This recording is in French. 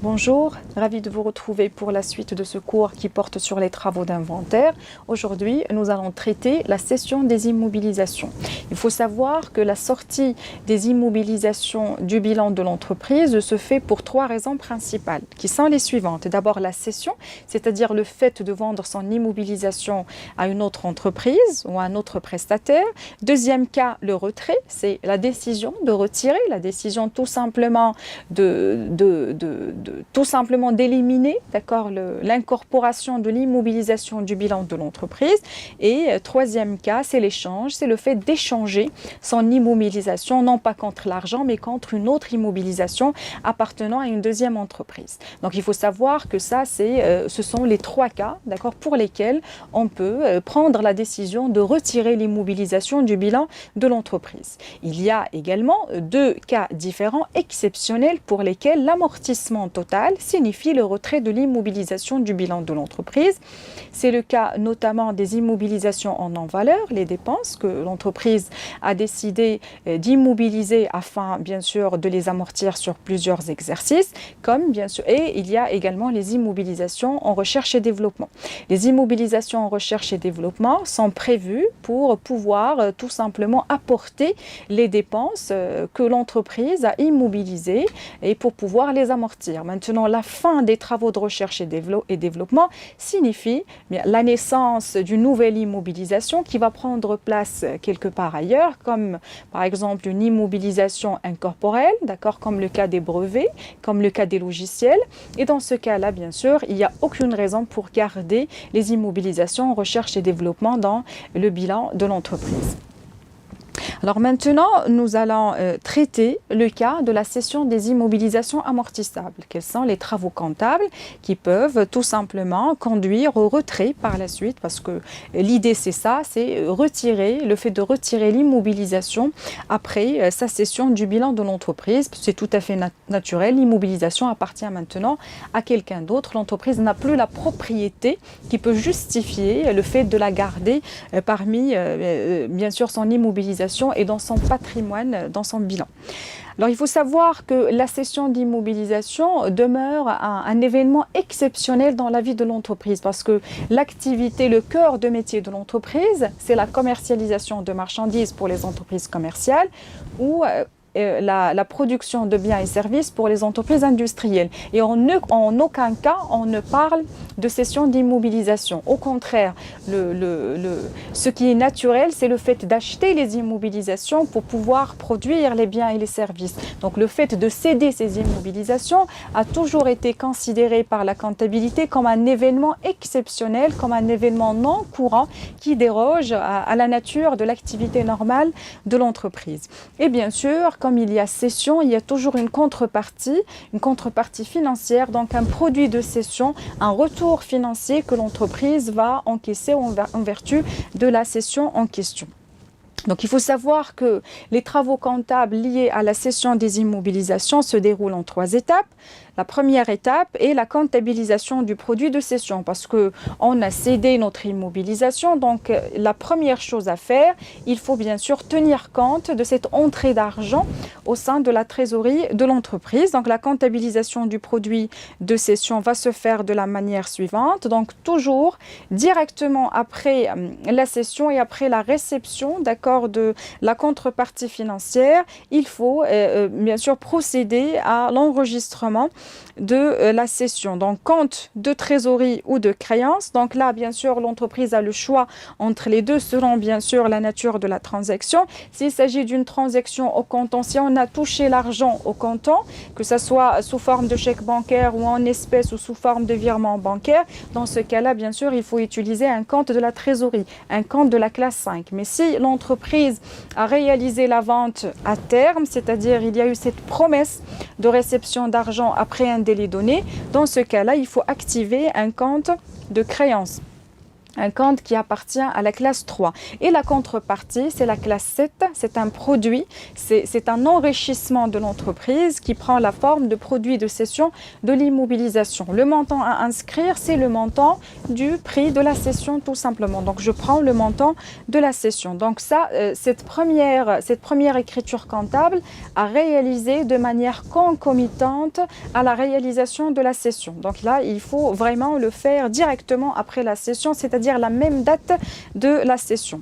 Bonjour, ravi de vous retrouver pour la suite de ce cours qui porte sur les travaux d'inventaire. Aujourd'hui, nous allons traiter la cession des immobilisations. Il faut savoir que la sortie des immobilisations du bilan de l'entreprise se fait pour trois raisons principales, qui sont les suivantes. D'abord, la cession, c'est-à-dire le fait de vendre son immobilisation à une autre entreprise ou à un autre prestataire. Deuxième cas, le retrait, c'est la décision de retirer, la décision tout simplement d'éliminer, d'accord, l'incorporation de l'immobilisation du bilan de l'entreprise. Et troisième cas, c'est l'échange, c'est le fait d'échanger son immobilisation, non pas contre l'argent, mais contre une autre immobilisation appartenant à une deuxième entreprise. Donc il faut savoir que ça, ce sont les trois cas, d'accord, pour lesquels on peut prendre la décision de retirer l'immobilisation du bilan de l'entreprise. Il y a également deux cas différents, exceptionnels, pour lesquels l'amortissement total signifie le retrait de l'immobilisation du bilan de l'entreprise. C'est le cas notamment des immobilisations en non-valeur, les dépenses que l'entreprise a décidé d'immobiliser afin bien sûr de les amortir sur plusieurs exercices, comme bien sûr, et il y a également les immobilisations en recherche et développement. Les immobilisations en recherche et développement sont prévues pour pouvoir tout simplement apporter les dépenses que l'entreprise a immobilisées et pour pouvoir les amortir. Maintenant, la fin des travaux de recherche et développement signifie la naissance d'une nouvelle immobilisation qui va prendre place quelque part ailleurs, comme par exemple une immobilisation incorporelle, d'accord, comme le cas des brevets, comme le cas des logiciels. Et dans ce cas-là, bien sûr, il n'y a aucune raison pour garder les immobilisations en recherche et développement dans le bilan de l'entreprise. Alors maintenant, nous allons traiter le cas de la cession des immobilisations amortissables. Quels sont les travaux comptables qui peuvent tout simplement conduire au retrait par la suite, parce que l'idée c'est ça, c'est le fait de retirer l'immobilisation après sa cession du bilan de l'entreprise. C'est tout à fait naturel, l'immobilisation appartient maintenant à quelqu'un d'autre. L'entreprise n'a plus la propriété qui peut justifier le fait de la garder parmi bien sûr son immobilisation et dans son patrimoine, dans son bilan. Alors, il faut savoir que la cession d'immobilisation demeure un événement exceptionnel dans la vie de l'entreprise parce que l'activité, le cœur de métier de l'entreprise, c'est la commercialisation de marchandises pour les entreprises commerciales ou la production de biens et services pour les entreprises industrielles. Et en aucun cas, on ne parle de cession d'immobilisation. Au contraire, ce qui est naturel, c'est le fait d'acheter les immobilisations pour pouvoir produire les biens et les services. Donc le fait de céder ces immobilisations a toujours été considéré par la comptabilité comme un événement exceptionnel, comme un événement non courant qui déroge à la nature de l'activité normale de l'entreprise. Et bien sûr, comme il y a cession, il y a toujours une contrepartie financière, donc un produit de cession, un retour financier que l'entreprise va encaisser en vertu de la cession en question. Donc il faut savoir que les travaux comptables liés à la cession des immobilisations se déroulent en trois étapes. La première étape est la comptabilisation du produit de cession parce qu'on a cédé notre immobilisation. Donc la première chose à faire, il faut bien sûr tenir compte de cette entrée d'argent au sein de la trésorerie de l'entreprise. Donc la comptabilisation du produit de cession va se faire de la manière suivante. Donc toujours directement après la cession et après la réception, d'accord, de la contrepartie financière, il faut bien sûr procéder à l'enregistrement de la cession. Donc, compte de trésorerie ou de créance. Donc là, bien sûr, l'entreprise a le choix entre les deux selon, bien sûr, la nature de la transaction. S'il s'agit d'une transaction au comptant, si on a touché l'argent au comptant, que ce soit sous forme de chèque bancaire ou en espèces ou sous forme de virement bancaire, dans ce cas-là, bien sûr, il faut utiliser un compte de la trésorerie, un compte de la classe 5. Mais si l'entreprise a réalisé la vente à terme, c'est-à-dire il y a eu cette promesse de réception d'argent après un délai donné, dans ce cas-là, il faut activer un compte de créance. un compte qui appartient à la classe 3. Et la contrepartie, c'est la classe 7, c'est un produit, c'est un enrichissement de l'entreprise qui prend la forme de produit de cession de l'immobilisation. Le montant à inscrire, c'est le montant du prix de la cession tout simplement. Donc je prends le montant de la cession. Donc ça, cette première écriture comptable à réaliser de manière concomitante à la réalisation de la cession. Donc là, il faut vraiment le faire directement après la cession, c'est-à-dire la même date de la cession.